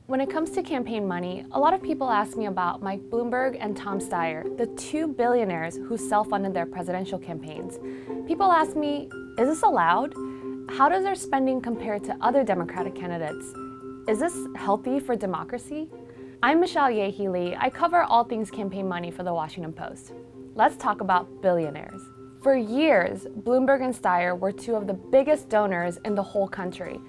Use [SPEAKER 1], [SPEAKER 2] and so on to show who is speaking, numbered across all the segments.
[SPEAKER 1] When it comes to campaign money, a lot of people ask me about Mike Bloomberg and Tom Steyer, the two billionaires who self-funded their presidential campaigns. People ask me, is this allowed? How does their spending compare to other Democratic candidates? Is this healthy for democracy? I'm Michelle Ye Hee Lee. I cover all things campaign money for the Washington Post. Let's talk about billionaires. For years, Bloomberg and Steyer were two of the biggest donors in the whole country.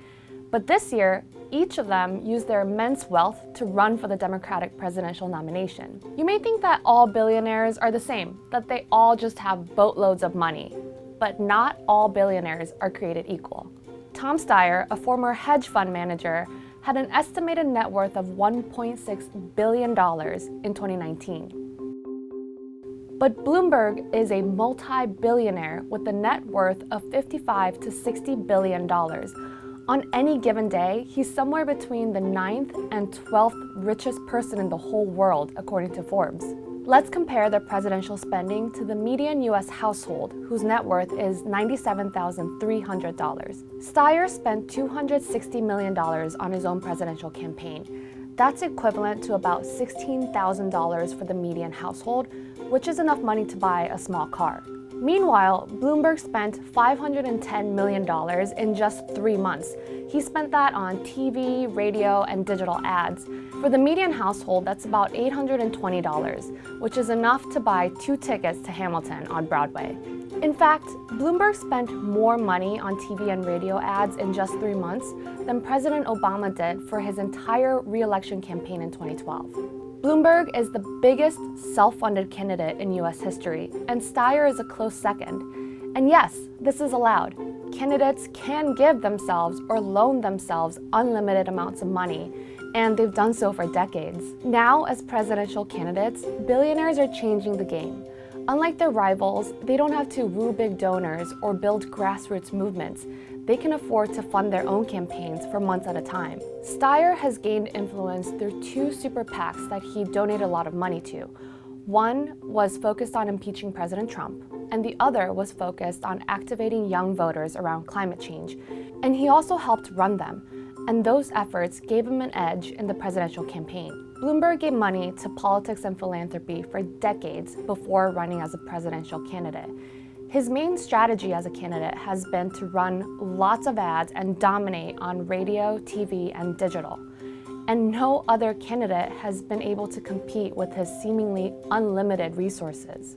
[SPEAKER 1] But this year, each of them used their immense wealth to run for the Democratic presidential nomination. You may think that all billionaires are the same, that they all just have boatloads of money. But not all billionaires are created equal. Tom Steyer, a former hedge fund manager, had an estimated net worth of $1.6 billion in 2019. But Bloomberg is a multi-billionaire with a net worth of $55 to $60 billion. On any given day, he's somewhere between the 9th and 12th richest person in the whole world, according to Forbes. Let's compare their presidential spending to the median U.S. household, whose net worth is $97,300. Steyer spent $260 million on his own presidential campaign. That's equivalent to about $16,000 for the median household, which is enough money to buy a small car. Meanwhile, Bloomberg spent $510 million in just 3 months. He spent that on TV, radio, and digital ads. For the median household, that's about $820, which is enough to buy 2 tickets to Hamilton on Broadway. In fact, Bloomberg spent more money on TV and radio ads in just 3 months than President Obama did for his entire re-election campaign in 2012. Bloomberg is the biggest self-funded candidate in U.S. history, and Steyer is a close second. And yes, this is allowed. Candidates can give themselves or loan themselves unlimited amounts of money, and they've done so for decades. Now, as presidential candidates, billionaires are changing the game. Unlike their rivals, they don't have to woo big donors or build grassroots movements. They can afford to fund their own campaigns for months at a time. Steyer has gained influence through 2 super PACs that he donated a lot of money to. One was focused on impeaching President Trump, and the other was focused on activating young voters around climate change. And he also helped run them, and those efforts gave him an edge in the presidential campaign. Bloomberg gave money to politics and philanthropy for decades before running as a presidential candidate. His main strategy as a candidate has been to run lots of ads and dominate on radio, TV, and digital. And no other candidate has been able to compete with his seemingly unlimited resources.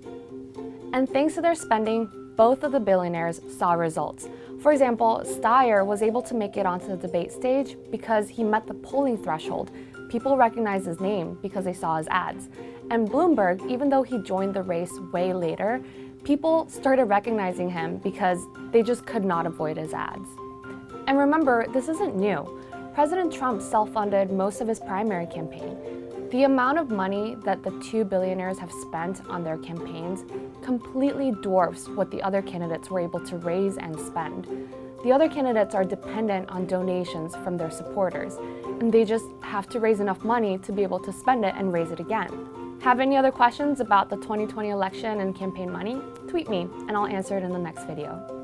[SPEAKER 1] And thanks to their spending, both of the billionaires saw results. For example, Steyer was able to make it onto the debate stage because he met the polling threshold. People recognized his name because they saw his ads. And Bloomberg, even though he joined the race way later, people started recognizing him because they just could not avoid his ads. And remember, this isn't new. President Trump self-funded most of his primary campaign. The amount of money that the 2 billionaires have spent on their campaigns completely dwarfs what the other candidates were able to raise and spend. The other candidates are dependent on donations from their supporters, and they just have to raise enough money to be able to spend it and raise it again. Have any other questions about the 2020 election and campaign money? Tweet me, and I'll answer it in the next video.